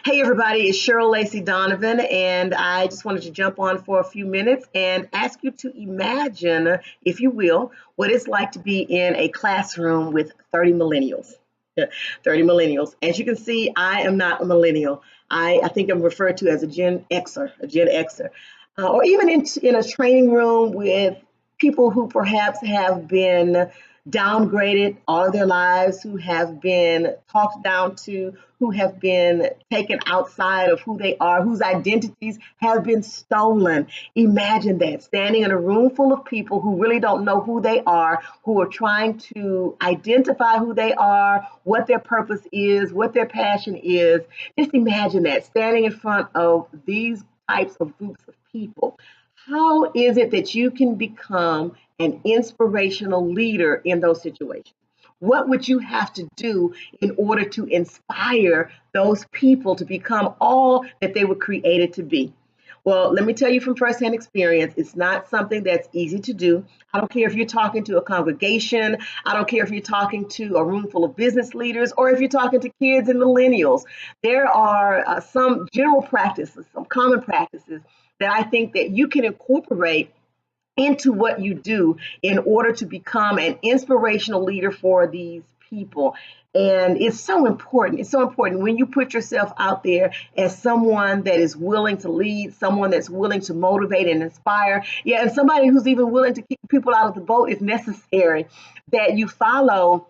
Hey everybody, it's Cheryl Lacey Donovan, and I just wanted to jump on for a few minutes and ask you to imagine, if you will, what it's like to be in a classroom with 30 millennials. Yeah, 30 millennials. As you can see, I am not a millennial. I think I'm referred to as a Gen Xer, or even in a training room with people who perhaps have been downgraded all of their lives, who have been talked down to, who have been taken outside of who they are, whose identities have been stolen. Imagine that, standing in a room full of people who really don't know who they are, who are trying to identify who they are, what their purpose is, what their passion is. Just imagine that, standing in front of these types of groups of people. How is it that you can become an inspirational leader in those situations? What would you have to do in order to inspire those people to become all that they were created to be? Well, let me tell you from firsthand experience, it's not something that's easy to do. I don't care if you're talking to a congregation, I don't care if you're talking to a room full of business leaders, or if you're talking to kids and millennials. There are some general practices, some common practices that I think that you can incorporate into what you do in order to become an inspirational leader for these people. And it's so important. It's so important when you put yourself out there as someone that is willing to lead, someone that's willing to motivate and inspire. Yeah, and somebody who's even willing to kick people out of the boat if necessary, that you follow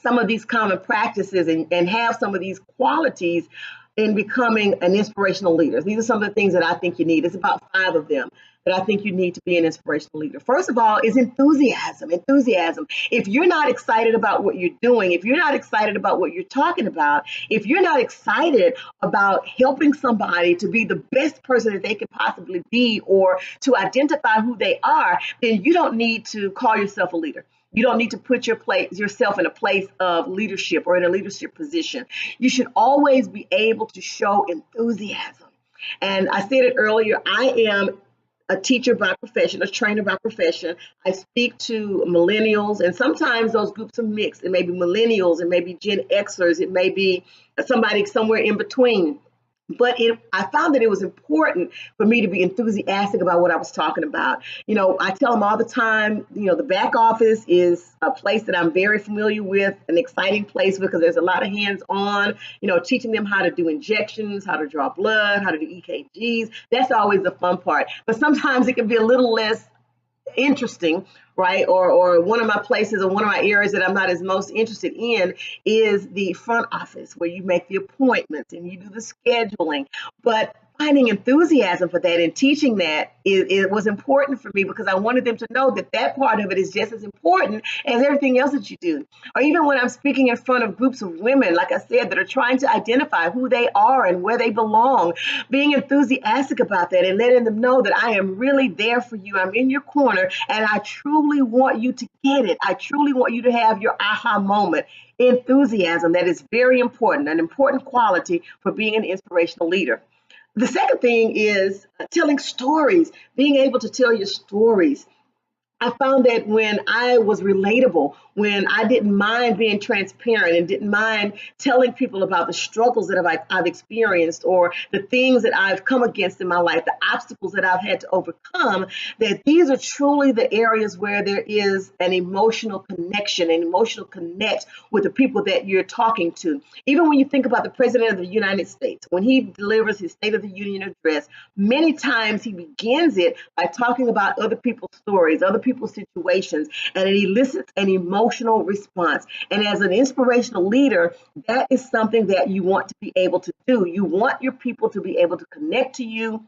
some of these common practices and have some of these qualities in becoming an inspirational leader. These are some of the things that I think you need. It's about five of them that I think you need to be an inspirational leader. First of all is enthusiasm. Enthusiasm. If you're not excited about what you're doing, if you're not excited about what you're talking about, if you're not excited about helping somebody to be the best person that they could possibly be or to identify who they are, then you don't need to call yourself a leader. You don't need to put yourself in a place of leadership or in a leadership position. You should always be able to show enthusiasm. And I said it earlier, I am a teacher by profession, a trainer by profession. I speak to millennials, and sometimes those groups are mixed. It may be millennials, it may be Gen Xers, it may be somebody somewhere in between. But I found that it was important for me to be enthusiastic about what I was talking about. I tell them all the time, the back office is a place that I'm very familiar with, an exciting place because there's a lot of hands-on, teaching them how to do injections, how to draw blood, how to do EKGs. That's always the fun part. But sometimes it can be a little less interesting, right? Or one of my places or one of my areas that I'm not as most interested in is the front office where you make the appointments and you do the scheduling. But finding enthusiasm for that and teaching that it was important for me because I wanted them to know that that part of it is just as important as everything else that you do. Or even when I'm speaking in front of groups of women, like I said, that are trying to identify who they are and where they belong, being enthusiastic about that and letting them know that I am really there for you. I'm in your corner and I truly want you to get it. I truly want you to have your aha moment. Enthusiasm, that is very important, an important quality for being an inspirational leader. The second thing is telling stories, being able to tell your stories. I found that when I was relatable, when I didn't mind being transparent and didn't mind telling people about the struggles that I've experienced or the things that I've come against in my life, the obstacles that I've had to overcome, that these are truly the areas where there is an emotional connection, an emotional connect with the people that you're talking to. Even when you think about the President of the United States, when he delivers his State of the Union address, many times he begins it by talking about other people's stories, other people's situations, and it elicits an emotional response. And as an inspirational leader, that is something that you want to be able to do. You want your people to be able to connect to you,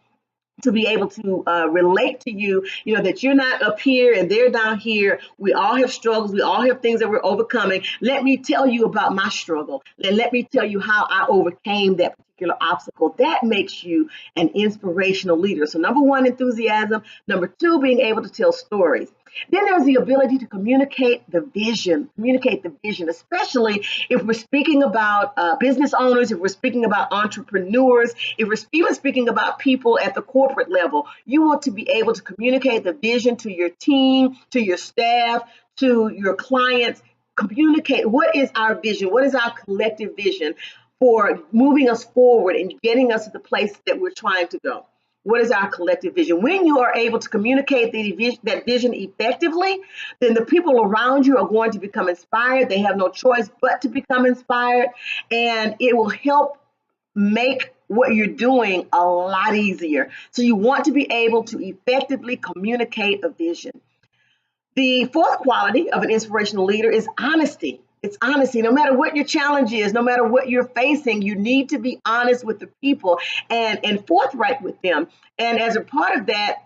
to be able to relate to you, that you're not up here and they're down here. We all have struggles. We all have things that we're overcoming. Let me tell you about my struggle. And let me tell you how I overcame that particular obstacle. That makes you an inspirational leader. So number one, enthusiasm. Number two, being able to tell stories. Then there's the ability to communicate the vision, especially if we're speaking about business owners, if we're speaking about entrepreneurs, if we're even speaking about people at the corporate level. You want to be able to communicate the vision to your team, to your staff, to your clients. Communicate what is our vision, what is our collective vision for moving us forward and getting us to the place that we're trying to go? What is our collective vision? When you are able to communicate that vision effectively, then the people around you are going to become inspired. They have no choice but to become inspired, and it will help make what you're doing a lot easier. So you want to be able to effectively communicate a vision. The fourth quality of an inspirational leader is honesty. It's honesty. No matter what your challenge is, no matter what you're facing, you need to be honest with the people and forthright with them. And as a part of that,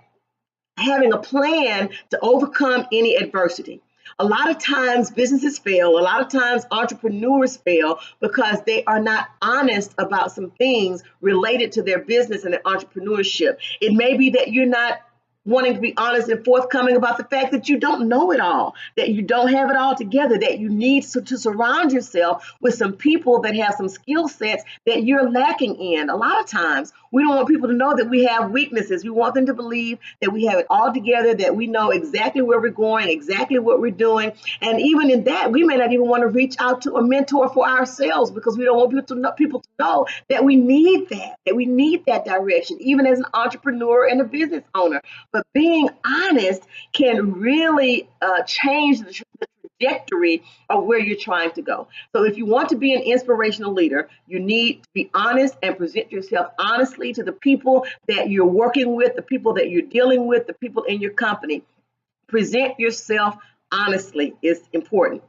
having a plan to overcome any adversity. A lot of times businesses fail. A lot of times entrepreneurs fail because they are not honest about some things related to their business and their entrepreneurship. It may be that you're not wanting to be honest and forthcoming about the fact that you don't know it all, that you don't have it all together, that you need to surround yourself with some people that have some skill sets that you're lacking in. A lot of times, we don't want people to know that we have weaknesses. We want them to believe that we have it all together, that we know exactly where we're going, exactly what we're doing. And even in that, we may not even want to reach out to a mentor for ourselves because we don't want people to know that we need that we need that direction, even as an entrepreneur and a business owner. But being honest can really change the trajectory of where you're trying to go. So if you want to be an inspirational leader, you need to be honest and present yourself honestly to the people that you're working with, the people that you're dealing with, the people in your company. Present yourself honestly is important.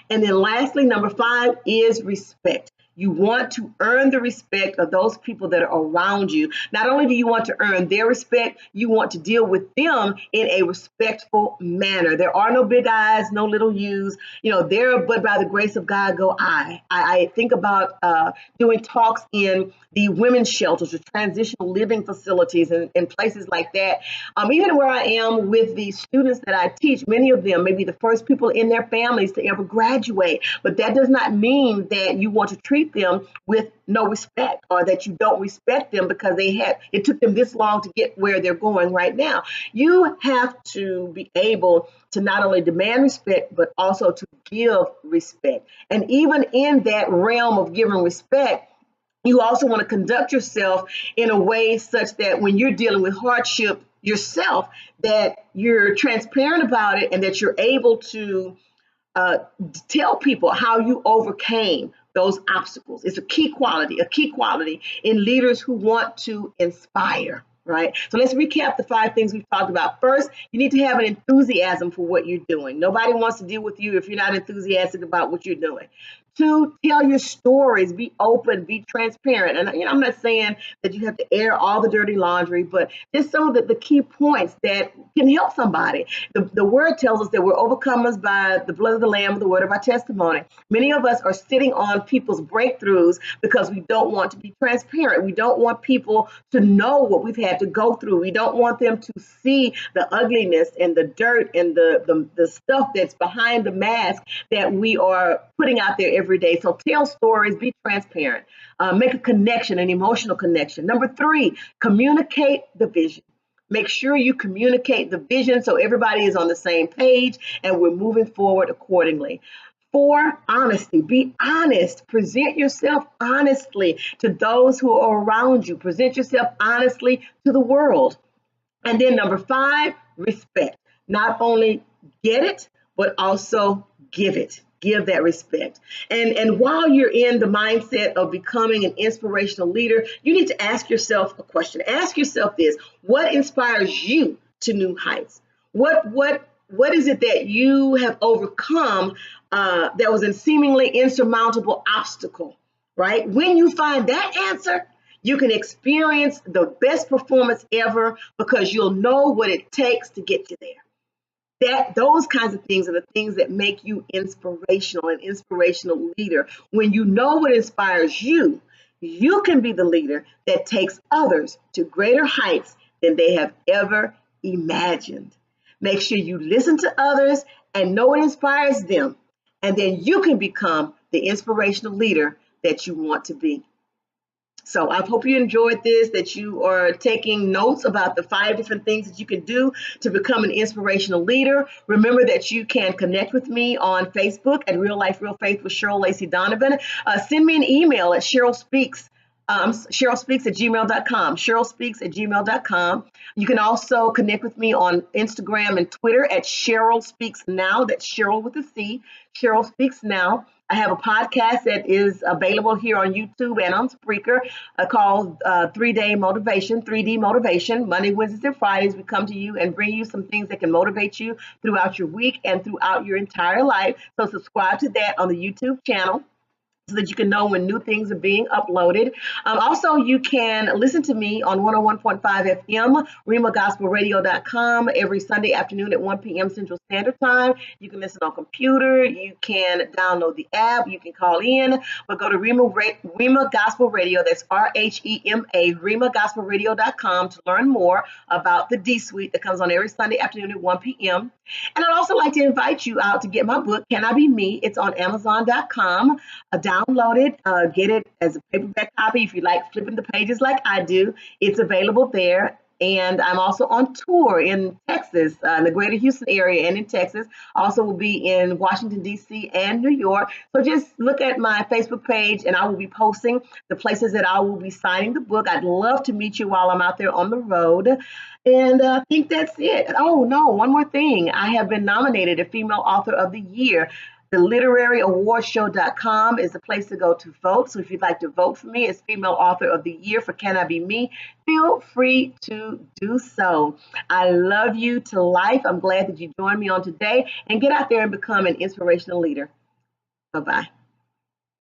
And then lastly, number 5 is respect. You want to earn the respect of those people that are around you. Not only do you want to earn their respect, you want to deal with them in a respectful manner. There are no big I's, no little U's. There, but by the grace of God go I. I think about doing talks in the women's shelters, the transitional living facilities, and places like that. Even where I am with the students that I teach, many of them may be the first people in their families to ever graduate. But that does not mean that you want to treat them with no respect or that you don't respect them because it took them this long to get where they're going right now. You have to be able to not only demand respect, but also to give respect. And even in that realm of giving respect, you also want to conduct yourself in a way such that when you're dealing with hardship yourself, that you're transparent about it and that you're able to tell people how you overcame those obstacles. It's a key quality in leaders who want to inspire, right? So let's recap the 5 things we've talked about. First, you need to have an enthusiasm for what you're doing. Nobody wants to deal with you if you're not enthusiastic about what you're doing. 2, tell your stories, be open, be transparent. And I'm not saying that you have to air all the dirty laundry, but just some of the key points that can help somebody. The word tells us that we're overcomers by the blood of the Lamb, the word of our testimony. Many of us are sitting on people's breakthroughs because we don't want to be transparent. We don't want people to know what we've had to go through. We don't want them to see the ugliness and the dirt and the stuff that's behind the mask that we are putting out there every day. So tell stories, be transparent, make a connection, an emotional connection. Number 3, communicate the vision. Make sure you communicate the vision so everybody is on the same page and we're moving forward accordingly. 4, honesty. Be honest. Present yourself honestly to those who are around you. Present yourself honestly to the world. And then number 5, respect. Not only get it, but also give it. Give that respect. And while you're in the mindset of becoming an inspirational leader, you need to ask yourself a question. Ask yourself this: what inspires you to new heights? What is it that you have overcome that was a seemingly insurmountable obstacle, right? When you find that answer, you can experience the best performance ever because you'll know what it takes to get you there. Those kinds of things are the things that make you inspirational, an inspirational leader. When you know what inspires you, you can be the leader that takes others to greater heights than they have ever imagined. Make sure you listen to others and know what inspires them, and then you can become the inspirational leader that you want to be. So I hope you enjoyed this, that you are taking notes about the 5 different things that you can do to become an inspirational leader. Remember that you can connect with me on Facebook at Real Life, Real Faith with Cheryl Lacey Donovan. Send me an email at Cheryl Speaks. Cheryl Speaks at gmail.com. Cheryl Speaks at gmail.com. You can also connect with me on Instagram and Twitter at Cheryl Speaks Now. That's Cheryl with a C. Cheryl Speaks Now. I have a podcast that is available here on YouTube and on Spreaker called 3-Day Motivation, 3D Motivation. Monday, Wednesdays, and Fridays, we come to you and bring you some things that can motivate you throughout your week and throughout your entire life. So subscribe to that on the YouTube channel, so that you can know when new things are being uploaded. Also, you can listen to me on 101.5 FM, RemaGospelRadio.com, every Sunday afternoon at 1 p.m. Central Standard Time. You can listen on computer. You can download the app. You can call in. But go to Rema Gospel Radio. That's RHEMA, RemaGospelRadio.com to learn more about the D Suite that comes on every Sunday afternoon at 1 p.m. And I'd also like to invite you out to get my book, Can I Be Me? It's on Amazon.com. Download it, get it as a paperback copy if you like flipping the pages like I do. It's available there. And I'm also on tour in Texas, in the greater Houston area and in Texas. Also will be in Washington, D.C. and New York. So just look at my Facebook page and I will be posting the places that I will be signing the book. I'd love to meet you while I'm out there on the road. And I think that's it. Oh, no, one more thing. I have been nominated a Female Author of the Year. The literaryawardshow.com is the place to go to vote. So if you'd like to vote for me as Female Author of the Year for Can I Be Me, feel free to do so. I love you to life. I'm glad that you joined me on today, and get out there and become an inspirational leader. Bye-bye.